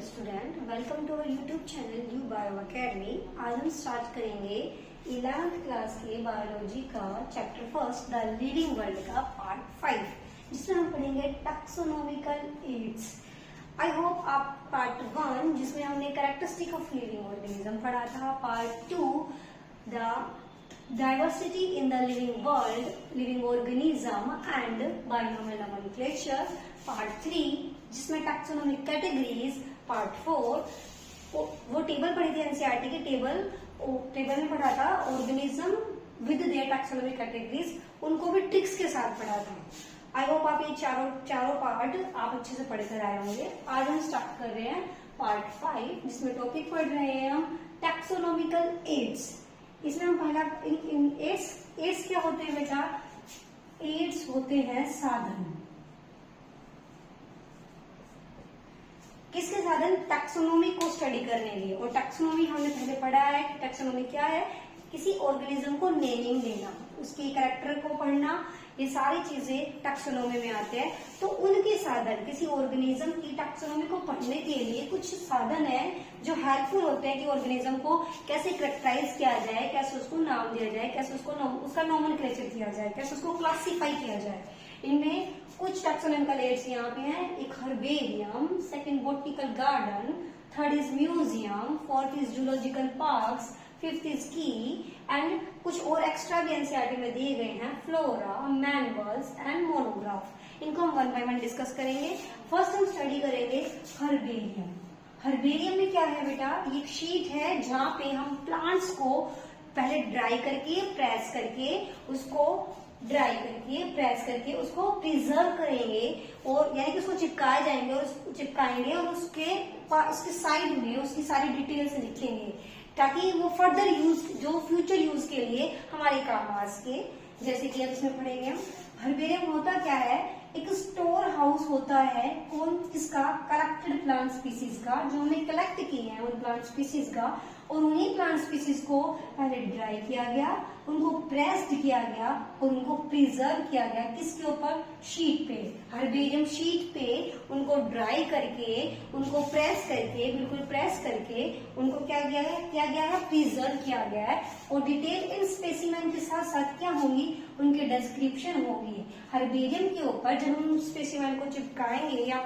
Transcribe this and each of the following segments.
Dear student, welcome to our YouTube channel U bio academy. आज हम start करेंगे 11th class के biology का chapter first the living world का part 5, जिसमें हम पढ़ेंगे टैक्सोनॉमिकल एड्स। आई होप आप पार्ट 1 जिसमें हमने कैरेक्टरिस्टिक ऑफ लिविंग ऑर्गेनिज्म पढ़ा था, part 2 the diversity in the living world, living organism and binomial nomenclature, part 3 जिसमें टैक्सोनॉमिक कैटेगरीज, पार्ट 4 वो टेबल पढ़ी थी एनसीईआरटी की टेबल में पढ़ा था organism with their taxonomic categories, उनको भी ट्रिक्स के साथ पढ़ा था। आई होप आप ये चारों पार्ट आप अच्छे से पढ़ कर आए होंगे। आज हम स्टार्ट कर रहे हैं पार्ट 5 जिसमें टॉपिक पढ़ रहे हैं हम टैक्सोनॉमिकल एड्स। इसमें हम पहला एड्स क्या होते हैं बेटा? एड्स होते हैं साधन। किसके साधन? टैक्सोनॉमी को स्टडी करने लिए। और टैक्सोनॉमी हमने पहले पढ़ा है कि टैक्सोनॉमी क्या है? किसी ऑर्गेनिज्म को नेमिंग देना, उसके कैरेक्टर को पढ़ना, ये सारी चीजें टैक्सोनॉमी में आते हैं। तो उनके साधन, किसी ऑर्गेनिज्म की टैक्सोनॉमी को पढ़ने के लिए कुछ साधन है जो हेल्पफुल होते हैं कि ऑर्गेनिज्म को कैसे कैरेक्टराइज किया जाए, कैसे उसको नाम दिया जाए, कैसे उसका नोमेनक्लेचर किया जाए, कैसे उसको क्लासिफाई किया जाए। इनमें कुछ टैक्सोनॉमिकल एड्स यहाँ पे हैं। एक herbarium, second botanical garden, third is museum, fourth is zoological parks, fifth is की एंड कुछ और एक्स्ट्रा भी एनसीईआरटी में दिए गए हैं, फ्लोरा, मैनुअल्स एंड मोनोग्राफ। इनको हम 1 by 1 डिस्कस करेंगे। फर्स्ट हम स्टडी करेंगे हर्बेरियम। हर्बेरियम में क्या है बेटा? ये एक शीट है जहाँ पे हम प्लांट्स को पहले ड्राई करके प्रेस करके उसको प्रिजर्व करेंगे, और यानी कि उसको चिपकाए जाएंगे और उसके साइड में उसकी सारी डिटेल्स लिखेंगे ताकि वो फर्दर यूज, जो फ्यूचर यूज के लिए हमारे काम आ सके। जैसे कि अब इसमें पढ़ेंगे हम हर्बेरियम होता क्या है? एक स्टोर हाउस होता है। किसका? कलेक्टेड प्लांट स्पीसीज का, जो हमने कलेक्ट किए हैं उन प्लांट स्पीसीज का, और उन्हीं प्लांट स्पीसीज को पहले ड्राई किया गया, उनको प्रेस्ड किया गया और उनको प्रिजर्व किया गया। किसके ऊपर? शीट पे, हर्बेरियम शीट पे उनको ड्राई करके, उनको प्रेस करके, बिल्कुल प्रेस करके उनको क्या गया है? प्रिजर्व किया गया है। और डिटेल इन स्पेसिमेन के साथ साथ क्या होंगी? उनके डिस्क्रिप्शन होगी। हर्बेरियम के ऊपर जब हम स्पेसिमेन को चिपकाएंगे या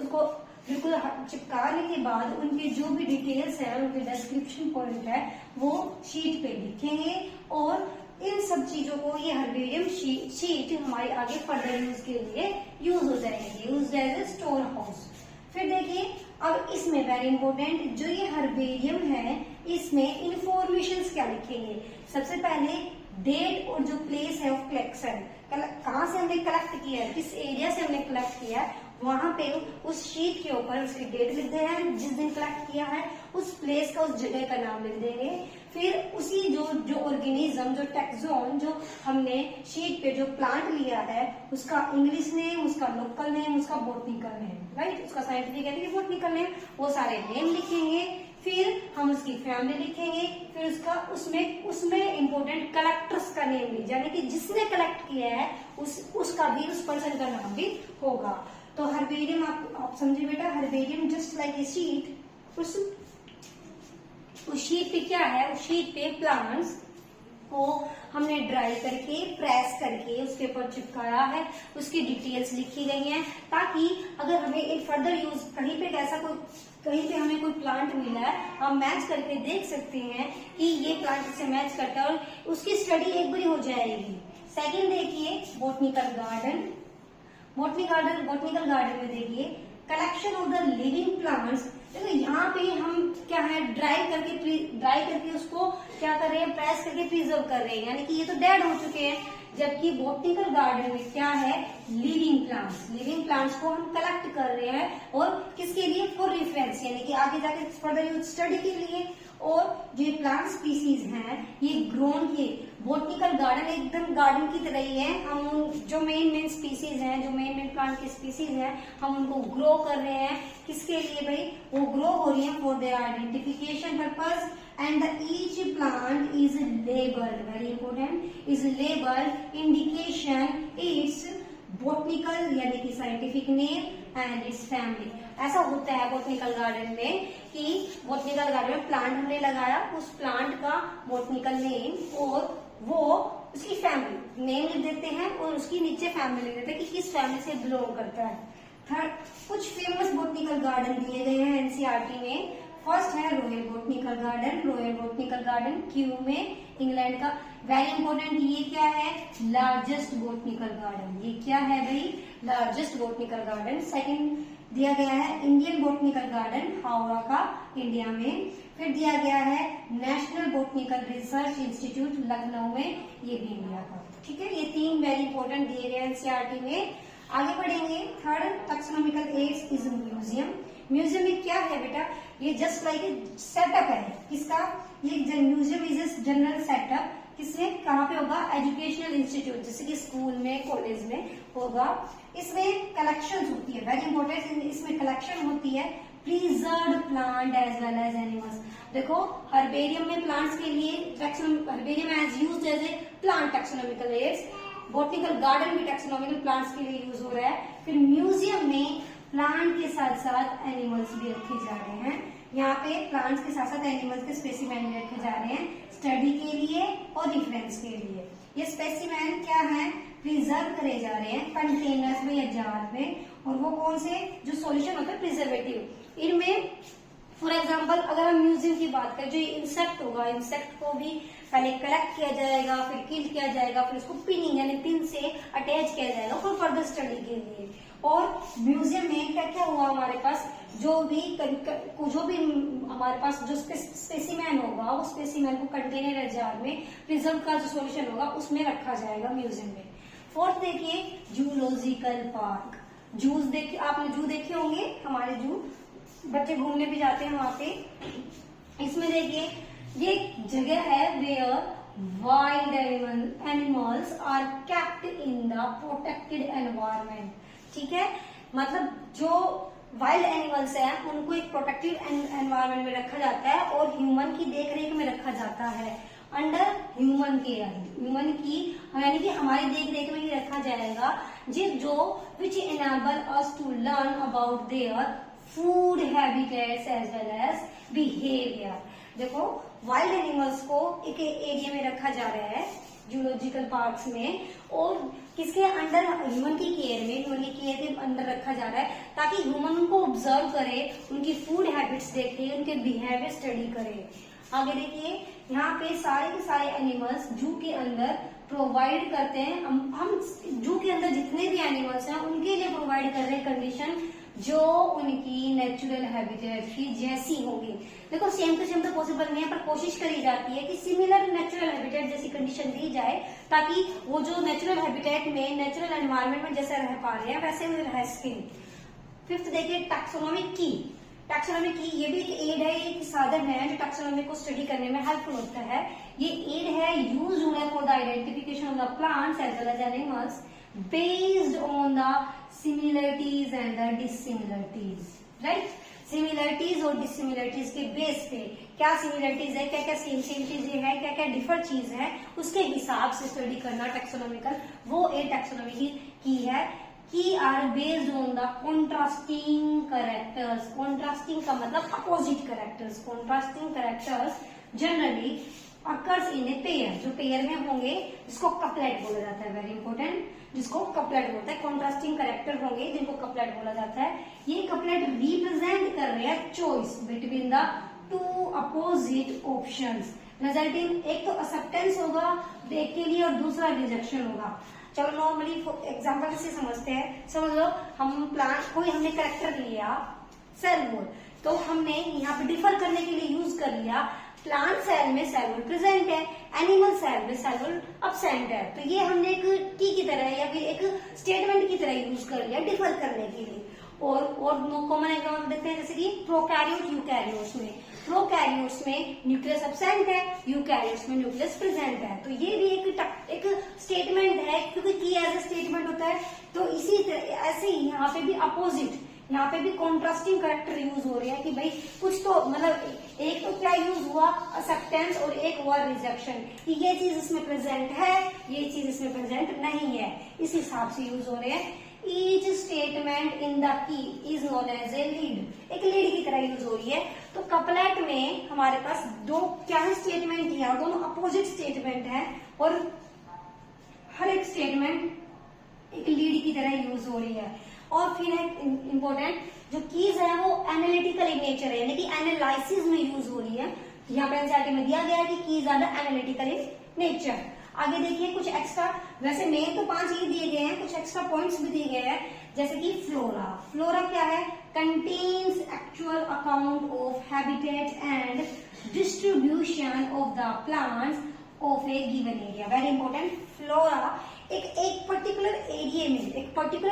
उसको बिल्कुल चिपकाने के बाद उनके जो भी डिटेल्स है, उनके डिस्क्रिप्शन पॉइंट है, वो शीट पे लिखेंगे। और इन सब चीजों को, ये हर्बेरियम शीट हमारे आगे फर्दर यूज के लिए यूज हो जाएगी, use as a storehouse. फिर देखिए, अब इसमें वेरी इंपॉर्टेंट जो ये हर्बेरियम है, इसमें इंफॉर्मेशन क्या लिखेंगे? सबसे पहले डेट और जो प्लेस है ऑफ कलेक्शन, कहाँ से हमने कलेक्ट किया है, किस एरिया से हमने कलेक्ट किया है, वहां पे उस शीट के ऊपर उसकी डेट लिख देना है, जिस दिन कलेक्ट किया है उस प्लेस का, उस जगह का नाम लिख देंगे। फिर उसी जो ऑर्गेनिज्म, जो टैक्सोन, जो हमने शीट पे जो प्लांट लिया है, उसका इंग्लिश नेम, उसका लोकल नेम, उसका बॉटनिकल नेम, राइट, उसका साइंटिफिक है बॉटनिकल नेम, वो सारे नेम लिखेंगे। फिर हम उसकी फैमिली लिखेंगे। फिर उसमें इम्पोर्टेंट कलेक्टर्स का नेम भी, यानी कि जिसने कलेक्ट किया है उसका भी, उस पर्सन का नाम भी होगा। तो हर्बेरियम आप समझे बेटा, herbarium just like a sheet. उस शीट पे क्या है? उस शीट पे प्लांट्स को हमने ड्राई करके, प्रेस करके उसके ऊपर चिपकाया है, उसकी डिटेल्स लिखी गई हैं, ताकि अगर हमें एक फर्दर यूज कहीं पे हमें कोई प्लांट मिला है, हम मैच करके देख सकते हैं कि ये प्लांट इससे मैच करता है, और उसकी स्टडी एक बार हो जाएगी। सेकंड देखिए बॉटनिकल गार्डन में देखिए collection of the living plants. देखो यहाँ पे हम क्या है, ड्राई करके उसको क्या कर रहे हैं? प्रेस करके प्रिजर्व कर रहे हैं, यानी कि ये तो डेड हो चुके हैं। जबकि बॉटनिकल गार्डन में क्या है? लिविंग प्लांट्स को हम कलेक्ट कर रहे हैं, और किसके लिए? फॉर रेफरेंस, यानी कि आगे जाके फर्दर यूज स्टडी के लिए। और जो प्लांट स्पीसीज हैं ये ग्रोन किए, बॉटनिकल गार्डन एकदम गार्डन की तरह ही है। हम जो मेन स्पीसीज हैं, जो मेन प्लांट की स्पीसीज हैं, हम उनको ग्रो कर रहे हैं। किसके लिए भाई? वो ग्रो हो रही है for their identification purpose, and each plant is labeled, very important, is labeled indication its botanical यानी कि scientific name and its family, ऐसा होता है बोटनिकल गार्डन में कि बोटनिकल गार्डन में प्लांट हमने लगाया, उस प्लांट का बोटनिकल नेम और वो उसकी फैमिली नेम लिख देते हैं और उसकी नीचे फैमिली लिख देते हैं कि किस फैमिली से बिलोंग करता है। थर्ड, कुछ फेमस बोटनिकल गार्डन दिए गए हैं एनसीईआरटी में। फर्स्ट है royal botanical garden. Royal botanical garden Q में, इंग्लैंड का। वेरी इंपॉर्टेंट, ये क्या है? Largest botanical garden. ये क्या है भाई? Largest botanical garden. सेकंड दिया गया है इंडियन बोटनिकल गार्डन, हावड़ा का, इंडिया में। फिर दिया गया है national botanical research institute, Lucknow में, ये भी इंडिया का। ठीक है, ये 3 वेरी इंपॉर्टेंट दिए गए एनसीईआरटी में। आगे बढ़ेंगे। Third, taxonomical aids is museum. Museum में क्या है बेटा? ये जस्ट लाइक सेटअप है किसका? ये museum is a general setup. किसमें, कहाँ पे होगा? एजुकेशनल इंस्टीट्यूट, जैसे कि स्कूल में, कॉलेज में होगा। इसमें कलेक्शन होती है, वेरी इंपॉर्टेंट, इसमें कलेक्शन होती है preserved plant as well as animals. देखो, हर्बेरियम में प्लांट्स के लिए herbarium as used as a plant taxonomical aids. Botanical garden भी टैक्सोनॉमिकल प्लांट्स के लिए यूज हो रहा है। फिर म्यूजियम में प्लांट के साथ साथ एनिमल्स भी रखे जा रहे हैं। यहाँ पे प्लांट्स के साथ साथ एनिमल्स के स्पेसिमेन भी रखे जा रहे हैं स्टडी के लिए और रिफरेंस के लिए। ये स्पेसिमेन क्या है? प्रिजर्व करे जा रहे हैं कंटेनर्स में या जार में, और वो कौन से? जो सॉल्यूशन होता है प्रिजर्वेटिव, इनमें। फॉर एग्जाम्पल, अगर हम म्यूजियम की बात करें, जो इंसेक्ट होगा, इंसेक्ट को भी पहले कलेक्ट किया जाएगा, फिर किल किया जाएगा, फिर उसको पिनिंग यानी पिन से अटैच किया जाएगा फॉर फर्दर स्टडी के लिए। और म्यूजियम में क्या क्या हुआ हमारे पास? जो भी हमारे पास जो स्पेसिमेन होगा, उस स्पेसिमेन को कंटेनर जार में प्रिजर्व का जो सॉल्यूशन होगा उसमें रखा जाएगा म्यूजियम में। फोर्थ देखिए, जूलॉजिकल पार्क। जूस देखिए, आपने जू देखे होंगे, हमारे जू बच्चे घूमने भी जाते हैं वहां पे। इसमें देखिए, ये जगह है where wild animals are kept in the protected environment. ठीक है, मतलब जो वाइल्ड एनिमल्स हैं उनको एक प्रोटेक्टेड एनवायरमेंट में रखा जाता है और ह्यूमन की देखरेख में रखा जाता है, अंडर ह्यूमन केयर। ह्यूमन की यानी कि हमारी देखरेख में ही रखा जाएगा, जो which enable us to learn about their food habitats as well as behaviour. देखो, वाइल्ड एनिमल्स को एक एरिया में रखा जा रहा है जूलॉजिकल पार्क्स में, और किसके अंडर? ह्यूमन की केयर में, ह्यूमन की केयर के अंदर रखा जा रहा है ताकि ह्यूमन उनको ऑब्जर्व करे, उनकी फूड हैबिट्स देखे, उनके बिहेवियर स्टडी करे। आगे देखिए, यहाँ पे सारे के सारे एनिमल्स जू के अंदर प्रोवाइड करते हैं। हम जू के अंदर जितने भी एनिमल्स हैं उनके लिए प्रोवाइड कर रहे हैं कंडीशन जो उनकी नेचुरल हैबिटेट की जैसी होगी। देखो, सेम टू सेम तो पॉसिबल नहीं है, पर कोशिश करी जाती है कि सिमिलर नेचुरल हैबिटेट जैसी कंडीशन दी जाए ताकि वो जो नेचुरल हैबिटेट में, नेचुरल एनवायरनमेंट में जैसे रह पा रहे हैं वैसे वो रह सके। फिफ्थ देखिए, टैक्सोनॉमिक की। टैक्सोनॉमिक की ये भी एक एड है, एक साधन है जो टैक्सोनॉमी को स्टडी करने में हेल्पफुल होता है। ये एड है यूज हुआ for the identification of the plants as well as animals based on the similarities and the dissimilarities. Right, similarities और डिसिमिलरिटीज के बेस पे क्या सिमिलरिटीज है, क्या क्या सेम चीजें हैं, क्या क्या डिफरेंट चीज है, उसके हिसाब से स्टडी करना टैक्सोनॉमिकल, वो एक टैक्सोनॉमी की है। Key are based on the contrasting characters. Contrasting का मतलब opposite characters. Contrasting characters generally occurs in a pair, जो पेयर में होंगे, जिसको कपलेट बोला जाता है। वेरी इंपॉर्टेंट, जिसको कपलेट बोलता है। कॉन्ट्रास्टिंग कैरेक्टर होंगे जिनको कपलेट बोला जाता है। ये कपलेट रिप्रेजेंट कर रहे हैं choice between the two opposite options, resulting एक तो एक्सेप्टेंस होगा एक के लिए और दूसरा रिजेक्शन होगा। चलो नॉर्मली एग्जाम्पल से समझते हैं। समझ लो, हम प्लांट कोई हमने कैरेक्टर लिया सेल वॉल, तो हमने यहाँ पे डिफर करने के लिए यूज कर लिया प्लांट सेल में सेल वॉल प्रेजेंट है, एनिमल सेल में सेल वॉल अब्सेंट है। तो ये हमने एक की की तरह या फिर एक स्टेटमेंट की तरह यूज कर लिया डिफर करने के लिए। और कॉमन एग्जाम्पल देखते हैं, जैसे कि प्रोकैरियोट यूकैरियोट्स में। प्रोकैरियोट्स में न्यूक्लियस अब्सेंट है, यूकैरियोट्स में न्यूक्लियस प्रेजेंट है। तो ये भी एक स्टेटमेंट है, क्योंकि की एज ए स्टेटमेंट होता है। तो इसी तरह ऐसे ही यहाँ पे भी अपोजिट, यहाँ पे भी कॉन्ट्रास्टिंग कैरेक्टर यूज हो रहे हैं कि भाई कुछ तो मतलब एक तो क्या यूज हुआ एक्सेप्टेंस और एक हुआ रिजेक्शन, कि ये चीज इसमें प्रेजेंट है, ये चीज इसमें प्रेजेंट नहीं है, इस हिसाब से यूज हो रहे हैं। Each statement in the key is known as a lead, एक लीड की तरह यूज हो रही है। तो कपलेट में हमारे पास दो क्या है स्टेटमेंट है और दोनों अपोजिट स्टेटमेंट है और हर एक स्टेटमेंट एक लीड की तरह यूज हो रही है। और फिर है इंपॉर्टेंट जो कीज है वो एनालिटिकल इन नेचर है, यानी कि एनालिसिस में यूज हो रही है। यहाँ पे एनसीईआरटी में दिया गया है कि keys are the analytical in nature. आगे देखिए कुछ एक्स्ट्रा, वैसे मेन तो 5 ही दिए गए हैं, कुछ एक्स्ट्रा पॉइंट्स भी दिए गए हैं, जैसे कि फ्लोरा। फ्लोरा क्या है? Contains actual account of habitat and distribution of the plants of A given area. Very important, flora एक पर्टिकुलर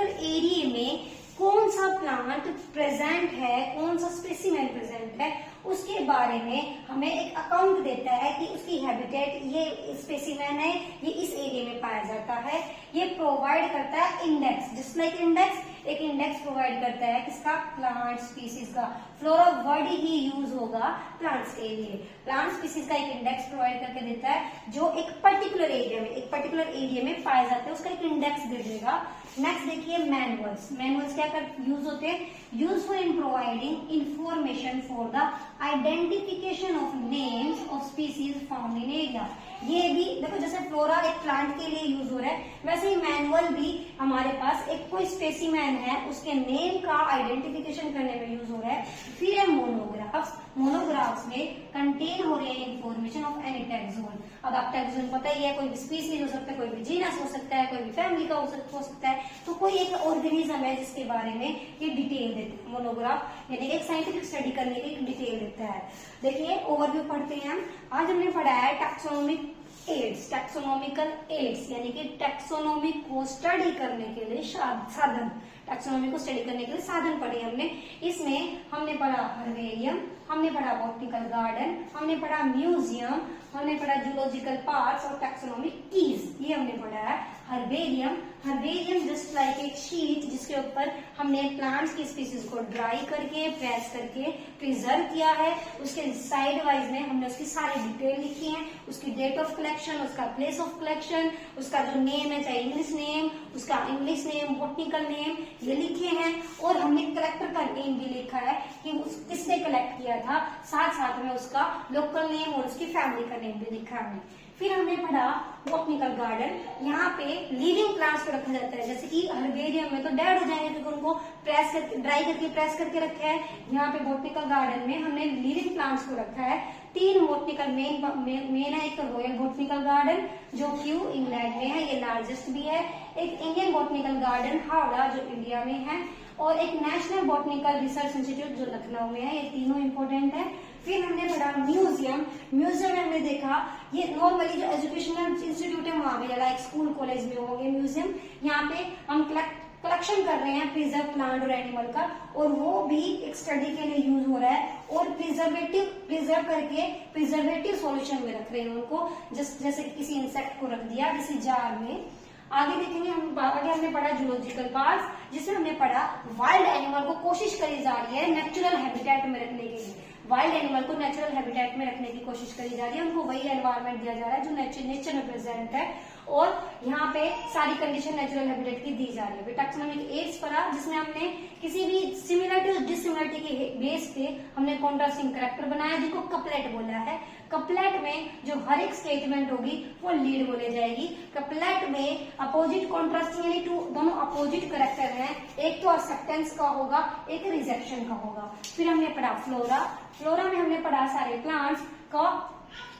एरिया में कौन सा प्लांट प्रेजेंट है, कौन सा स्पेसिमेन प्रेजेंट है, उसके बारे में हमें एक अकाउंट देता है कि उसकी हैबिटेट, ये स्पेसिमेन है, ये इस एरिया में पाया जाता है। ये प्रोवाइड करता है इंडेक्स, जस्ट लाइक इंडेक्स, एक इंडेक्स प्रोवाइड करता है किसका? प्लांट स्पीसीज का। फ्लोरा वर्ड ही यूज होगा प्लांट्स के लिए। प्लांट स्पीसीज का एक इंडेक्स प्रोवाइड करके देता है जो एक पर्टिकुलर एरिया में पाए जाते हैं, उसका एक इंडेक्स दे देगा। नेक्स्ट देखिए मैनुअल्स। मैनुअल्स क्या यूज होते हैं? Useful in providing information for the identification of names of species found in area. ये भी देखो, जैसे फ्लोरा एक प्लांट के लिए यूज हो रहा है, वैसे ही मैनुअल भी हमारे पास एक कोई स्पेसिमेन है उसके नेम का आइडेंटिफिकेशन करने में यूज हो रहा है। फिर है मोनोग्राफ्स। मोनोग्राफ्स में कंटेन हो रहे हैं इंफॉर्मेशन ऑफ एनी टैक्सोन। अब आप टैक्सोन पता ही है, कोई भी स्पीसीज हो सकता है, कोई भी जीनस हो सकता है, कोई भी फैमिली का हो सकता है, तो कोई एक ऑर्गेनिज्म है जिसके बारे में ये डिटेल देते हैं। मोनोग्राफ यानी एक साइंटिफिक स्टडी करने की डिटेल देता है। देखिए ओवरव्यू पढ़ते हैं हम। आज हमने पढ़ा है टैक्सोनॉमिक एड्स, टैक्सोनॉमिकल एड्स यानी कि टैक्सोनॉमी को स्टडी करने के लिए साधन, टैक्सोनॉमी को स्टडी करने के लिए साधन पढ़े हमने। इसमें हमने पढ़ा हर्बेरियम, हमने पढ़ा बॉटनिकल गार्डन, हमने पढ़ा म्यूजियम, हमने पढ़ा जूलॉजिकल पार्ट्स और टैक्सोनॉमिक कीज, ये हमने पढ़ा है। हर्बेरियम जस्ट लाइक एक शीट जिसके ऊपर हमने प्लांट्स की स्पीसीज को ड्राई करके, प्रेस करके प्रिजर्व किया है। उसके साइड वाइज में हमने उसकी सारी डिटेल लिखी है, उसकी डेट ऑफ कलेक्शन, उसका प्लेस ऑफ कलेक्शन, उसका जो नेम है, चाहे इंग्लिश नेम, उसका इंग्लिश नेम, बॉटनिकल नेम, ये लिखे हैं। और हमने कलेक्टर का नेम भी लिखा है कि किसने कलेक्ट किया था, साथ में उसका लोकल नेम और उसकी फैमिली का नेम भी लिखा है। फिर हमने पढ़ा बॉटनिकल गार्डन। यहाँ पे लिविंग प्लांट्स को रखा जाता है, जैसे कि हर्बेरियम में तो डेड हो जाएंगे क्योंकि उनको प्रेस करके, ड्राई करके प्रेस करके रखा है। यहाँ पे बॉटनिकल गार्डन में हमने लिविंग प्लांट्स को रखा है। 3 बॉटनिकल मेन है। एक रॉयल बॉटनिकल गार्डन जो कि इंग्लैंड में है, ये लार्जेस्ट भी है। एक इंडियन बॉटनिकल गार्डन हावड़ा जो इंडिया में है, और एक नेशनल बॉटनिकल रिसर्च इंस्टीट्यूट जो लखनऊ में है। ये तीनों इंपॉर्टेंट है। फिर हमने पढ़ा म्यूजियम। म्यूजियम में हमने देखा ये नॉर्मली जो एजुकेशनल इंस्टीट्यूट है वहां पे, लाइक स्कूल कॉलेज में होंगे म्यूजियम। यहाँ पे हम कलेक्शन कर रहे हैं प्रिजर्व प्लांट और एनिमल का, और वो भी एक स्टडी के लिए यूज हो रहा है। और प्रिजर्व करके प्रिजर्वेटिव सॉल्यूशन में रख रहे हैं उनको, जैसे किसी इंसेक्ट को रख दिया किसी जार में। आगे देखेंगे आगे हमने पढ़ा जूलॉजिकल पार्ट्स, जिसमें हमने पढ़ा वाइल्ड एनिमल को कोशिश करी जा रही है नेचुरल हैबिटेट में रखने के लिए। वाइल्ड एनिमल को नेचुरल हैबिटेट में रखने की कोशिश करी जा रही है, उनको वही एनवायरनमेंट दिया जा रहा है जो नेचर में प्रेजेंट है, और यहाँ पे सारी कंडीशन नेचुरल हैबिटेट की दी जा रही है। टैक्सोनॉमिक एड्स पढ़ा, जिसमें हमने किसी भी सिमिलरिटी और डिसिमिलरिटी के बेस पे हमने कॉन्ट्रास्टिंग कैरेक्टर बनाया, जिनको कपलेट बोला है। कपलेट में जो हर एक स्टेटमेंट होगी वो लीड बोले जाएगी। कपलेट में अपोजिट कॉन्ट्रास्टिंग यानी दोनों अपोजिट कैरेक्टर हैं, एक तो एक्सेप्टेंस का होगा, एक रिजेक्शन का होगा। फिर हमने पढ़ा फ्लोरा। फ्लोरा में हमने पढ़ा सारे प्लांट्स का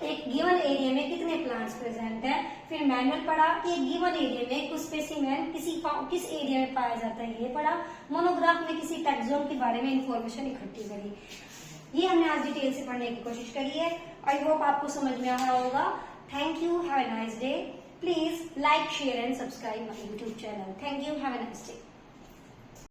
एक गिवन एरिया में कितने प्लांट्स प्रेजेंट हैं। फिर मैनुअल पढ़ा कि एक गिवन एरिया में कुछ स्पेसिमेन किस एरिया में पाया जाता है, ये पढ़ा। मोनोग्राफ में किसी टैक्सोन के बारे में इंफॉर्मेशन इकट्ठी करी। ये हमने आज डिटेल से पढ़ने की कोशिश करी है। आई होप आपको समझ में आ रहा होगा। Thank you, have a nice day. Please like, share and subscribe my YouTube channel. Thank you, have a nice day.